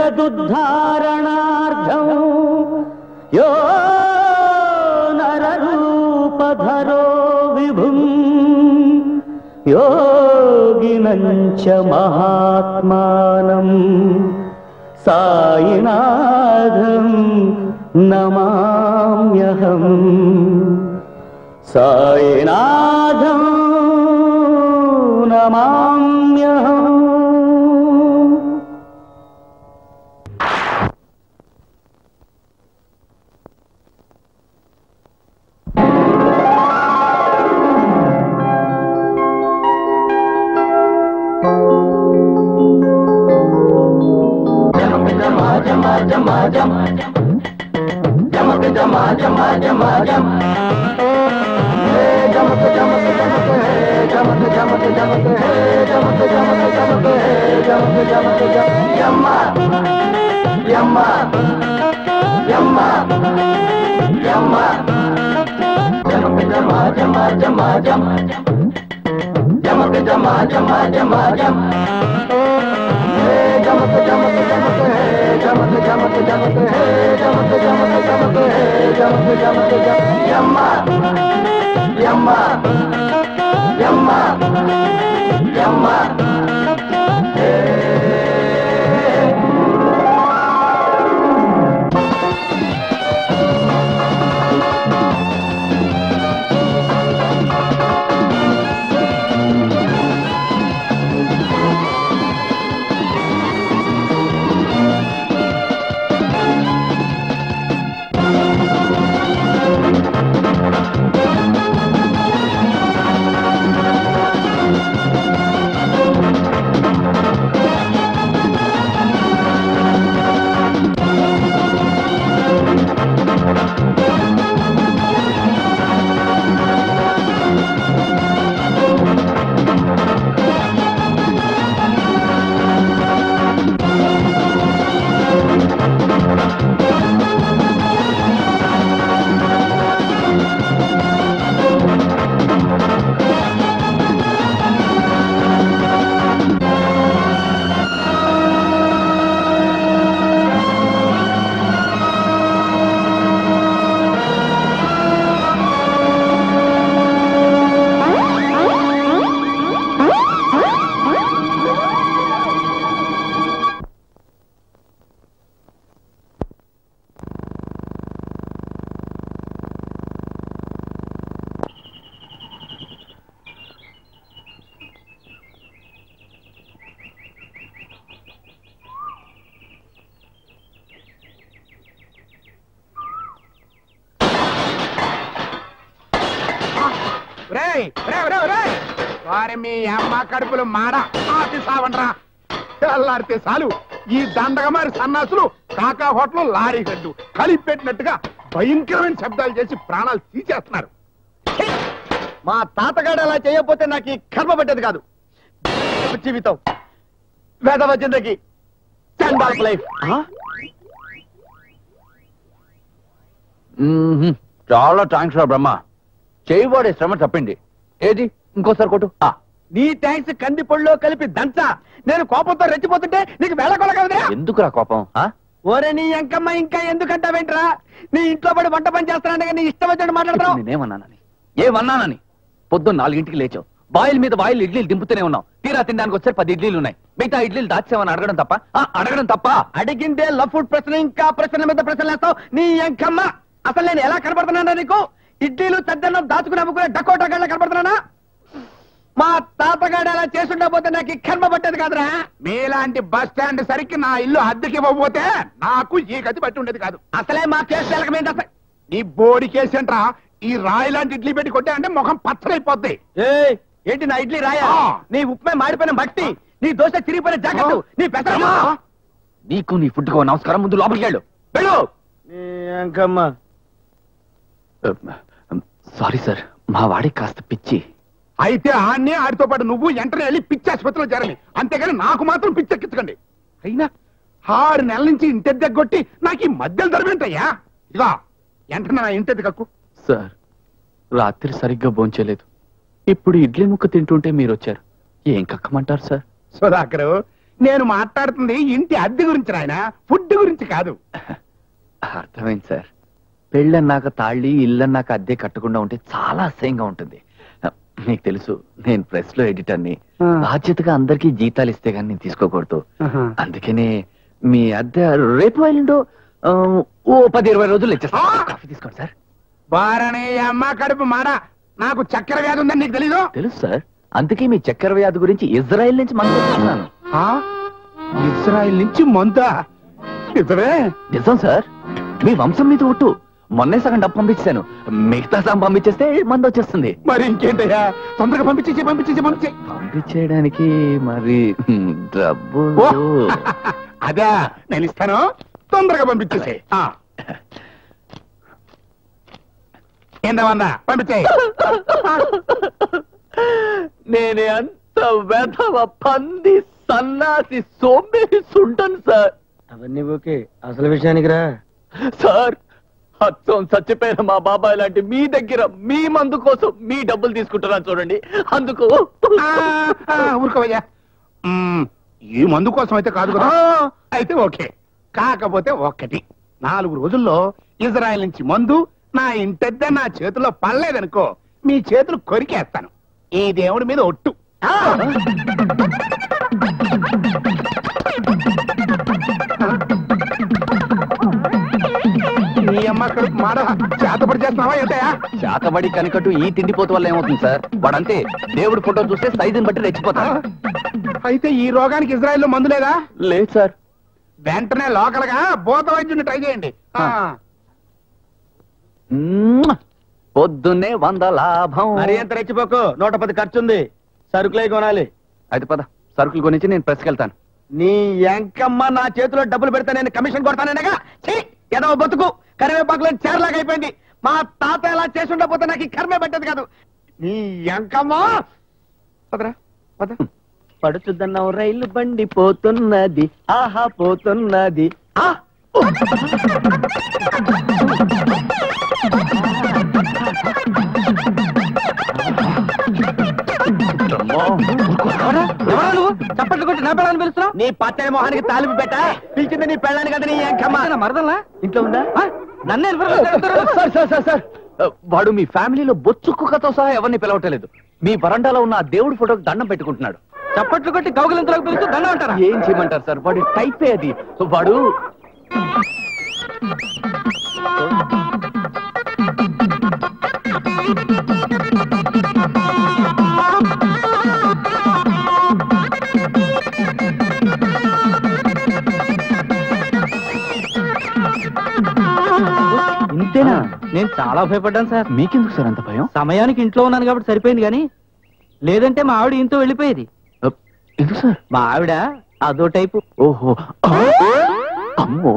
జగదుద్ధారణార్థం యో నరరూపధరో విభుం యోగినంచ మహాత్మానం సాయినాథం నమామ్యహం సాయినాథం నమామ్యహం. మీ అమ్మ కడుపులు మాడ ఆతి సావండ్రా తెల్లారితే చాలు ఈ దండగమారి సన్నాసులు కాకా హోటల్ లారీ గడ్డు కలిపెట్టినట్టుగా భయంకరమైన శబ్దాలు చేసి ప్రాణాలు తీసేస్తున్నారు. మా తాతగాడు అలా చేయకపోతే నాకు ఈ కర్మ పట్టేది కాదు. జీవితం వేదవ జిందగీ లైఫ్. చాలా థ్యాంక్స్ రా బ్రహ్మ. చేయబడే శ్రమ తప్పింది. ఏది ఇంకోసారి కొట్టు. నీ థ్యాంక్స్ కంది పొడిలో కలిపి దంచా. నేను కోపంతో రెచ్చిపోతుంటే నీకు వేళకొల కదరా. ఎందుకురా కోపం? ఓరే నీ ఎంకమ్మ ఇంకా ఎందుకంటావేంట్రా? నీ ఇంట్లో పడి వంట పని చేస్తానంటే నీ ఇష్టం వచ్చినట్టు మాట్లాడతావు. ఏమన్నానని పొద్దున్న 4 లేచావు. బాయిల్ మీద బాయిల్ ఇడ్లీలు దింపుతూనే ఉన్నావు. తీరా తినడానికి వచ్చారు 10 ఇడ్లీలు ఉన్నాయి. మిగతా ఇడ్లీలు దాచేవని అడగడం తప్ప అడిగిందే లవ్ ఫుడ్ ప్రశ్న ఇంకా ప్రశ్న మీద ప్రశ్నలు వేస్తావు. నీ ఎంకమ్మ అసలు నేను ఎలా కనపడుతున్నానా నీకు? ఇడ్లీలు తద్దన్నం దాచుకుని అమ్ముకునే డకోటా గళ్ళ కనపడుతున్నానా? మా తాతగాడు అలా చేసుండకపోతే నాకు కర్మ పట్టేది కాదురా. మీలాంటి బస్ స్టాండ్ సరికి నా ఇల్లు అద్దెకి ఇవ్వకపోతే నాకు ఈ గతి పట్టి ఉండేది కాదు. అసలే మా కేసు తెలకమేంటి? అసలు నీ బోడి కేసేంట్రా? ఈ రాయి లాంటి ఇడ్లీ పెట్టి కొట్టాయంటే ముఖం పచ్చరైపోద్ది. ఏంటి నా ఇడ్లీ రాయా? నీ ఉప్మే మాడిపోయిన మట్టి, నీ దోశ చిరిగిపోయిన జాకెట్, నీ పెసర. నీకు నీ ఫుడ్ కో నమస్కారం. ముందు లోపలికి వెళ్ళు. సారీ సార్, మా వాడికి కాస్త పిచ్చి. అయితే ఆన్నే ఆడితో పాటు నువ్వు వెంటనే వెళ్ళి పిచ్చి ఆసుపత్రిలో చేరని. అంతేగాని నాకు మాత్రం పిచ్చెక్కించకండి. అయినా 6 నెలల నుంచి ఇంటి దగ్గొట్టి నాకు ఈ మధ్యలో దొరకంటయ్యా. ఇదిగా వెంటనే నా ఇంటి కక్కు. సార్, రాత్రి సరిగ్గా భోంచలేదు. ఇప్పుడు ఇడ్లీ ముక్క తింటుంటే మీరు వచ్చారు. ఏం కక్కమంటారు సార్? సుధాకరు, నేను మాట్లాడుతుంది ఇంటి అద్దె గురించి నాయన, ఫుడ్ గురించి కాదు. అర్థమైంది సార్. పెళ్ళన్నాక తాళి, ఇల్లన్నాక అద్దె కట్టకుండా ఉంటే చాలా అసహ్యంగా ఉంటుంది. మీకు తెలుసు, నేను ప్రెస్ లో ఎడిటర్ని. బాధ్యతగా అందరికీ జీతాలు ఇస్తే గానీ నేను తీసుకోకూడదు. అందుకనే మీ అద్దె రేపు ఎల్లుండో ఓ 10-20 రోజులు ఇచ్చేస్తా. కాఫీ తీసుకోండి సార్. బారనే అమ్మ కడుపు మాడ, నాకు చక్కెర వ్యాధి ఉందని నీకు తెలీదు? తెలుసు సార్, అందుకే మీ చక్కెర వ్యాధి గురించి ఇజ్రాయెల్ నుంచి మందు తెచ్చుకున్నాను. ఇజ్రాయిల్ నుంచి మందా? నిజమే? నిజం సార్, మీ వంశం మీద ఒట్టు. మొన్నే సగం డబ్బు పంపించాను, మిగతా సగం పంపించేస్తే మందు వచ్చేస్తుంది. మరి ఇంకేంటయ్యా, తొందరగా పంపించేసి పంపించేయడానికి మరి డబ్బు అదా నేను ఇస్తాను, తొందరగా పంపించేసే. ఏందా పంపించే. నేనే అంత వెధవ పంది సన్నాసి సోంబేరి సుంటను సార్. అవన్నీ ఓకే, అసలు విషయానికి రా. సార్, అచ్చం చచ్చిపోయిన మా బాబాయ్ లాంటి మీ దగ్గర మీ మందు కోసం మీ డబ్బులు తీసుకుంటున్నాను చూడండి, అందుకు. ఊరుకోవయ్యా, ఈ మందు కోసం అయితే కాదు కదా. అయితే ఓకే, కాకపోతే ఒక్కటి, 4 రోజుల్లో ఇజ్రాయెల్ నుంచి మందు నా ఇంటద్దే నా చేతుల్లో పడలేదనుకో, మీ చేతులు కొరికేస్తాను. ఈ దేవుడి మీద ఒట్టు. నీ అమ్మ కడుపు మాడ, చేతపడి చేస్తున్నావా ఏంటయా? శాతబడి కనికట్టు ఈ తిండిపోతు వల్ల ఏమవుతుంది సార్, వాడంతే దేవుడి ఫోటో చూస్తే సైజుని బట్టి రెచ్చిపోతాడు. అయితే ఈ రోగానికి ఇజ్రాయెల్లో మందు లేదా? లేదు సార్. వెంటనే లోకల్ గా భూత వైద్యుని ట్రై చేయండి. పొద్దున్నే 100 లాభం. మరి ఎంత రెచ్చిపోకు, 110 ఖర్చుంది, సరుకులై కొనాలి. అయితే పద, సరుకులు కొనిచ్చి నేను ప్రెస్కి వెళ్తాను. నీ ఎంకమ్మ నా చేతిలో డబ్బులు పెడతా నేను కమిషన్ కొడతానగా. ఏదో బతుకు కరివేపాకులో చేరలాగా అయిపోయింది. మా తాత ఎలా చేసి ఉండకపోతే నాకు ఈ కర్మే పెట్టదు కాదు. నీ ఎంకమ్మ పదరా పద. పడుచుద్దన్నావు రైలు బండి పోతున్నది, ఆహా పోతున్నది. నువ్వు చప్పట్లు కొట్టి నా పెళ్ళాన్ని పిలుస్తున్నావు? నీ పచ్చడి మొహానికి తాలిపి పెట్ట పిలిచింది నీ పెళ్ళాన్ని కదా. నీ ఎంకమ్మ మరదల్లా ఇంట్లో ఉందా? నన్నే సార్, వాడు మీ ఫ్యామిలీలో బొచ్చు కుక్కతో సహా ఎవరిని పిలవటలేదు. మీ వరండాలో ఉన్న ఆ దేవుడి ఫోటోకి దండం పెట్టుకుంటున్నాడు. చప్పట్లు కొట్టి కౌగిలింతలకు పిలుస్తూ దండం అంటారా? ఏం చేయమంటారు సార్, వాడి టైపే అది. వాడు ఇంతేనా? నేను చాలా భయపడ్డాను సార్. మీకెందుకు సార్ అంత భయం? సమయానికి ఇంట్లో ఉన్నాను కాబట్టి సరిపోయింది, కానీ లేదంటే మా ఆవిడ ఇంట్లో వెళ్ళిపోయేది. ఎందుకు సార్? మా ఆవిడ అదో టైపు. ఓహో, అమ్మో.